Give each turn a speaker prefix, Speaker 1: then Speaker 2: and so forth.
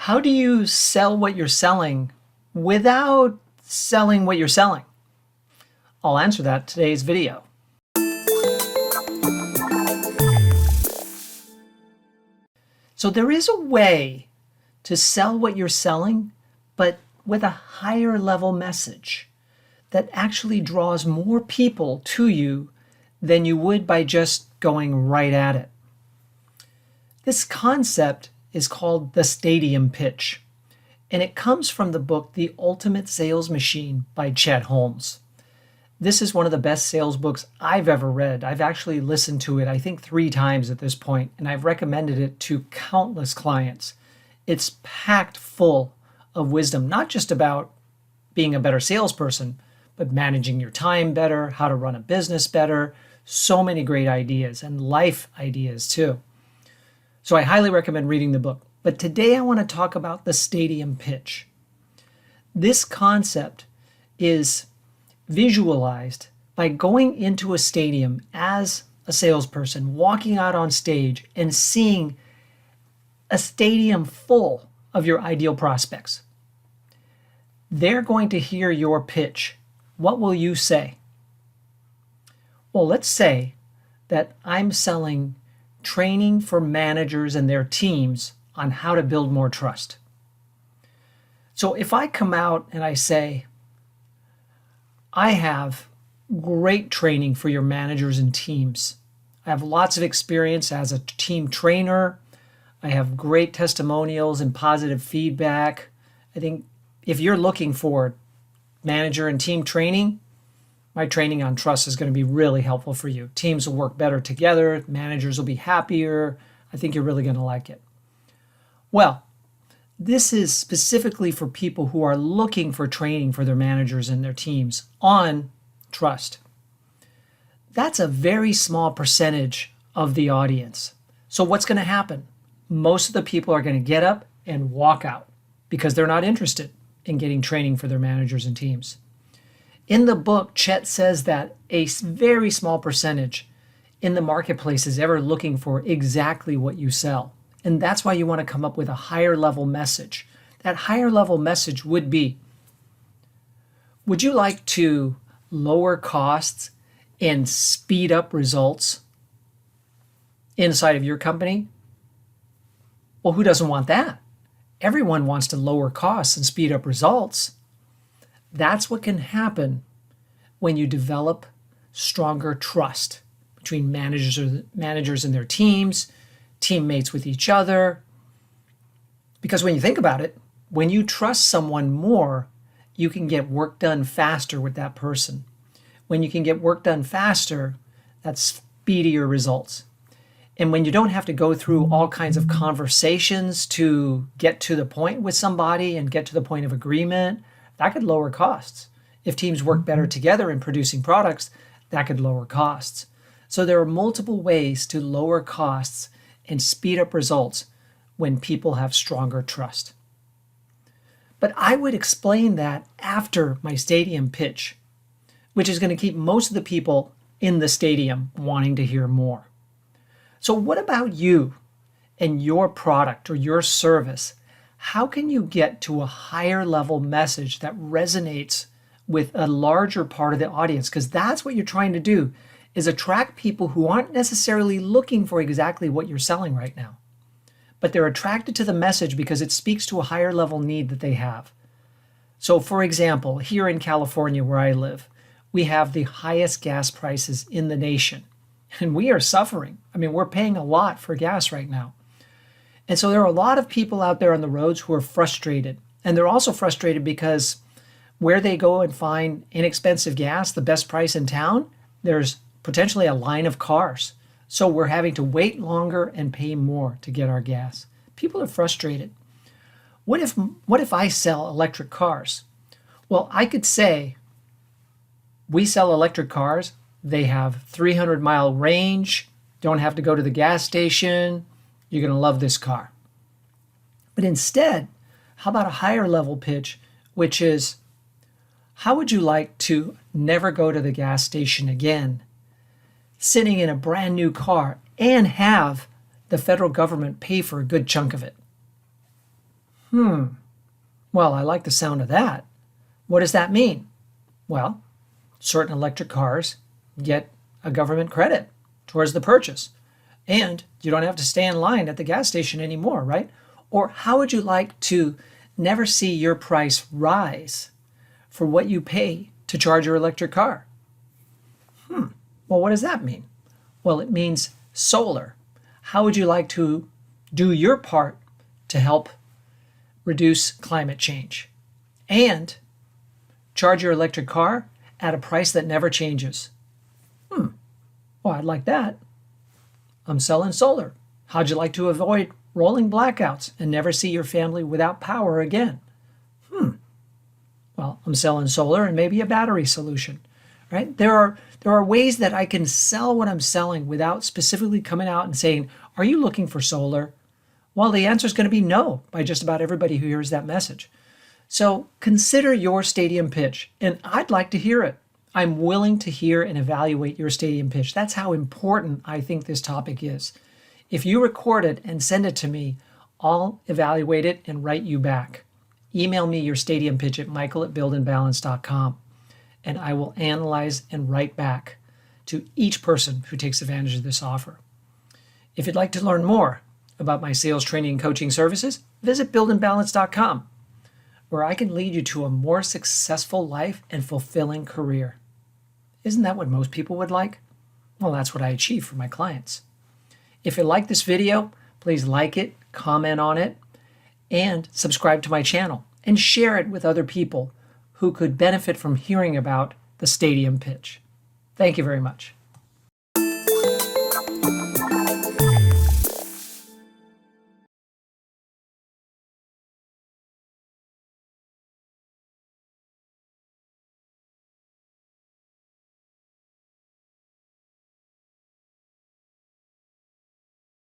Speaker 1: How do you sell what you're selling without selling what you're selling? I'll answer that in today's video. So there is a way to sell what you're selling, but with a higher level message that actually draws more people to you than you would by just going right at it. This concept is called the stadium pitch, and it comes from the book The Ultimate Sales Machine by Chet Holmes. This is one of the best sales books I've ever read. I've actually listened to it, I think 3 times at this point, and I've recommended it to countless clients. It's packed full of wisdom, not just about being a better salesperson, but managing your time better, how to run a business better, so many great ideas and life ideas too. So I highly recommend reading the book. But today I want to talk about the stadium pitch. This concept is visualized by going into a stadium as a salesperson, walking out on stage and seeing a stadium full of your ideal prospects. They're going to hear your pitch. What will you say? Well, let's say that I'm selling training for managers and their teams on how to build more trust. So if I come out and I say, I have great training for your managers and teams. I have lots of experience as a team trainer. I have great testimonials and positive feedback. I think if you're looking for manager and team training, my training on trust is going to be really helpful for you. Teams will work better together. Managers will be happier. I think you're really going to like it. Well, this is specifically for people who are looking for training for their managers and their teams on trust. That's a very small percentage of the audience. So what's going to happen? Most of the people are going to get up and walk out because they're not interested in getting training for their managers and teams. In the book, Chet says that a very small percentage in the marketplace is ever looking for exactly what you sell. And that's why you want to come up with a higher level message. That higher level message would be, would you like to lower costs and speed up results inside of your company? Well, who doesn't want that? Everyone wants to lower costs and speed up results. That's what can happen when you develop stronger trust between managers and their teams, teammates with each other. Because when you think about it, when you trust someone more, you can get work done faster with that person. When you can get work done faster, that's speedier results. And when you don't have to go through all kinds of conversations to get to the point with somebody and get to the point of agreement, that could lower costs. If teams work better together in producing products, that could lower costs. So there are multiple ways to lower costs and speed up results when people have stronger trust. But I would explain that after my stadium pitch, which is going to keep most of the people in the stadium wanting to hear more. So what about you and your product or your service? How can you get to a higher level message that resonates with a larger part of the audience? Because that's what you're trying to do, is attract people who aren't necessarily looking for exactly what you're selling right now. But they're attracted to the message because it speaks to a higher level need that they have. So for example, here in California where I live, we have the highest gas prices in the nation. And we are suffering. I mean, we're paying a lot for gas right now. And so there are a lot of people out there on the roads who are frustrated. And they're also frustrated because where they go and find inexpensive gas, the best price in town, there's potentially a line of cars. So we're having to wait longer and pay more to get our gas. People are frustrated. What if I sell electric cars? Well, I could say we sell electric cars. They have 300-mile range, don't have to go to the gas station. You're going to love this car. But instead, how about a higher level pitch, which is, how would you like to never go to the gas station again, sitting in a brand new car, and have the federal government pay for a good chunk of it? Well, I like the sound of that. What does that mean? Well, certain electric cars get a government credit towards the purchase. And you don't have to stay in line at the gas station anymore, right? Or how would you like to never see your price rise for what you pay to charge your electric car? Well, what does that mean? Well, it means solar. How would you like to do your part to help reduce climate change and charge your electric car at a price that never changes? Well, I'd like that. I'm selling solar. How'd you like to avoid rolling blackouts and never see your family without power again? Well, I'm selling solar and maybe a battery solution, right? There are ways that I can sell what I'm selling without specifically coming out and saying, are you looking for solar? Well, the answer is going to be no by just about everybody who hears that message. So consider your stadium pitch, and I'd like to hear it. I'm willing to hear and evaluate your stadium pitch. That's how important I think this topic is. If you record it and send it to me, I'll evaluate it and write you back. Email me your stadium pitch at michael@buildandbalance.com, and I will analyze and write back to each person who takes advantage of this offer. If you'd like to learn more about my sales training and coaching services, visit buildandbalance.com, where I can lead you to a more successful life and fulfilling career. Isn't that what most people would like? Well, that's what I achieve for my clients. If you like this video, please like it, comment on it, and subscribe to my channel and share it with other people who could benefit from hearing about the stadium pitch. Thank you very much.